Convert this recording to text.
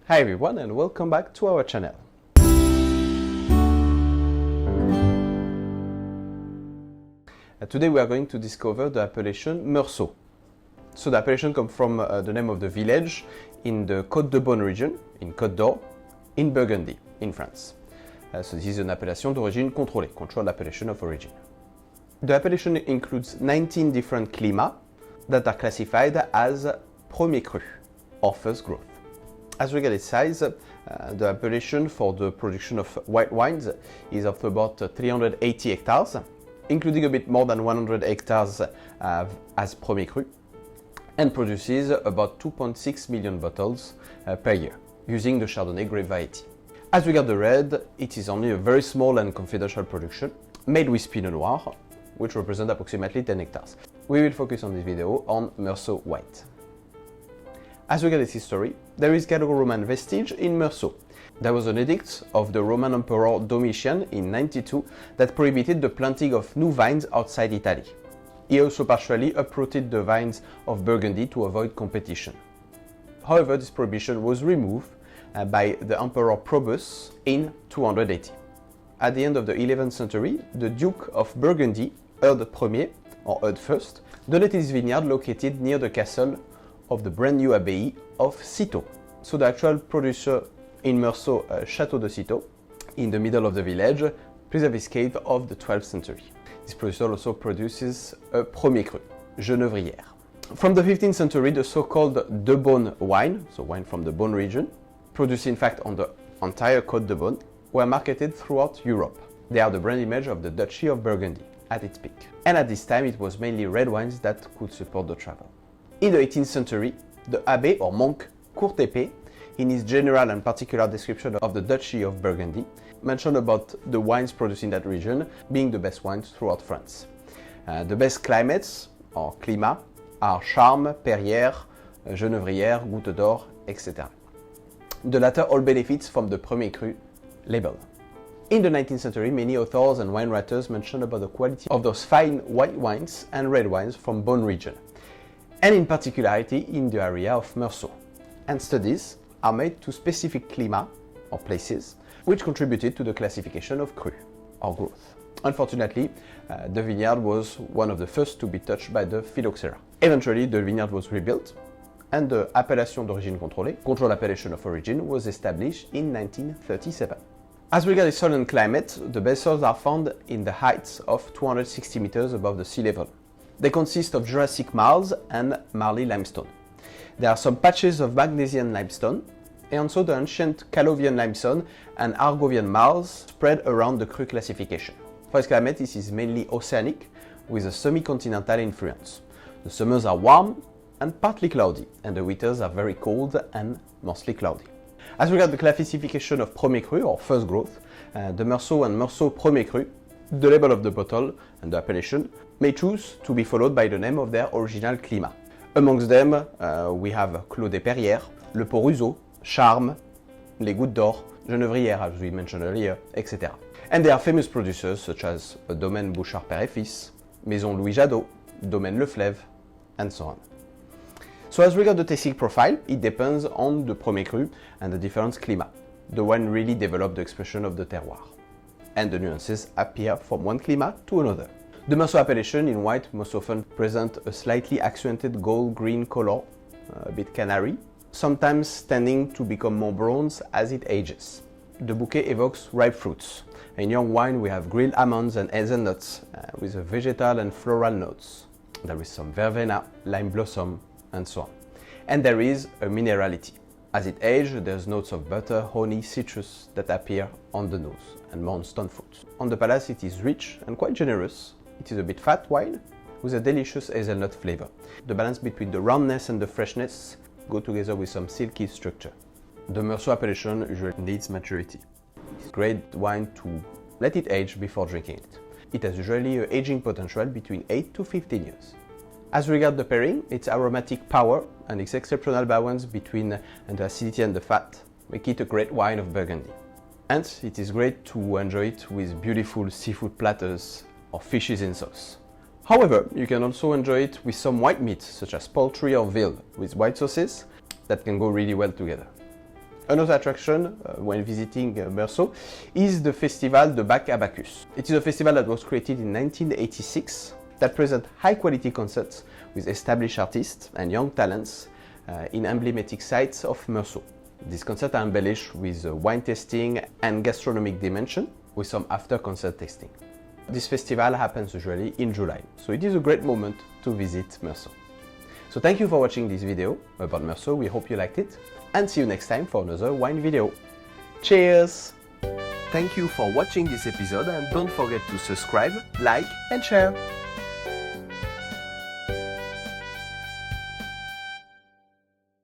Hi everyone and welcome back to our channel. Today we are going to discover the appellation Meursault. So the appellation comes from the name of the village in the Côte de Beaune region, in Côte d'Or, in Burgundy, in France. So this is an appellation d'origine contrôlée, controlled appellation of origin. The appellation includes 19 different climats that are classified as premier cru, or first growth. As regards its size, the appellation for the production of white wines is of about 380 hectares, including a bit more than 100 hectares as premier cru, and produces about 2.6 million bottles per year, using the Chardonnay grape variety. As regards the red, it is only a very small and confidential production, made with Pinot Noir, which represent approximately 10 hectares. We will focus on this video on Meursault White. As regards its history, there is Gallo-Roman vestige in Meursault. There was an edict of the Roman Emperor Domitian in 92 that prohibited the planting of new vines outside Italy. He also partially uprooted the vines of Burgundy to avoid competition. However, this prohibition was removed by the Emperor Probus in 280. At the end of the 11th century, the Duke of Burgundy, Eudes Ier, or Eudes First, donated his vineyard located near the castle of the brand new abbey of Citeaux. So the actual producer in Meursault, Château de Citeaux, in the middle of the village, preserved his cave of the 12th century. This producer also produces a premier cru, Geneuvrière. From the 15th century, the so-called de Beaune wine, so wine from the Beaune region, produced in fact on the entire Côte de Beaune, were marketed throughout Europe. They are the brand image of the Duchy of Burgundy at its peak. And at this time, it was mainly red wines that could support the travel. In the 18th century, the abbé or monk Courtépée, in his general and particular description of the Duchy of Burgundy, mentioned about the wines produced in that region being the best wines throughout France. The best climates, or climat, are Charmes, Perrières, Geneuvrière, Goutte d'Or, etc. The latter all benefits from the Premier Cru label. In the 19th century, many authors and wine writers mentioned about the quality of those fine white wines and red wines from Beaune region, and in particularity in the area of Meursault. And studies are made to specific climat, or places, which contributed to the classification of cru, or growth. Unfortunately, the vineyard was one of the first to be touched by the phylloxera. Eventually, the vineyard was rebuilt, and the appellation d'origine contrôlée, controlled appellation of origin, was established in 1937. As regards soil and climate, the best soils are found in the heights of 260 meters above the sea level. They consist of Jurassic marls and marly limestone. There are some patches of Magnesian limestone, and also the ancient Callovian limestone and Argovian marls spread around the cru classification. For its climate, this is mainly oceanic, with a semi-continental influence. The summers are warm and partly cloudy, and the winters are very cold and mostly cloudy. As regards the classification of Premier Cru, or first growth, the Meursault and Meursault Premier Cru, the label of the bottle and the appellation may choose to be followed by the name of their original climat. Amongst them, we have Clos des Perrières, Le Port-Rousseau, Charmes, Les Gouttes d'Or, Geneuvrière, as we mentioned earlier, etc. And there are famous producers such as Domaine Bouchard Père et Fils, Maison Louis Jadot, Domaine Le Fleuve, and so on. So as regards the tasting profile, it depends on the Premier Cru and the different climat. The wine really develops the expression of the terroir, and the nuances appear from one climat to another. The Meursault appellation in white most often present a slightly accented gold-green color, a bit canary, sometimes tending to become more bronze as it ages. The bouquet evokes ripe fruits. In young wine we have grilled almonds and hazelnuts with a vegetal and floral notes. There is some verbena, lime blossom, and so on. And there is a minerality. As it ages, there's notes of butter, honey, citrus that appear on the nose, and more on stone fruit. On the palate it is rich and quite generous. It is a bit fat wine with a delicious hazelnut flavor. The balance between the roundness and the freshness go together with some silky structure. The Meursault appellation usually needs maturity. It's great wine to let it age before drinking it. It has usually an aging potential between 8 to 15 years. As regards the pairing, its aromatic power and its exceptional balance between the acidity and the fat make it a great wine of Burgundy. And it is great to enjoy it with beautiful seafood platters or fishes in sauce. However, you can also enjoy it with some white meat, such as poultry or veal, with white sauces that can go really well together. Another attraction when visiting Meursault is the festival de Bac Abacus. It is a festival that was created in 1986 that presents high-quality concerts with established artists and young talents in emblematic sites of Meursault. These concerts are embellished with wine tasting and gastronomic dimension with some after-concert tasting. This festival happens usually in July, so it is a great moment to visit Meursault. So thank you for watching this video about Meursault. We hope you liked it, and see you next time for another wine video. Cheers! Thank you for watching this episode, and don't forget to subscribe, like and share.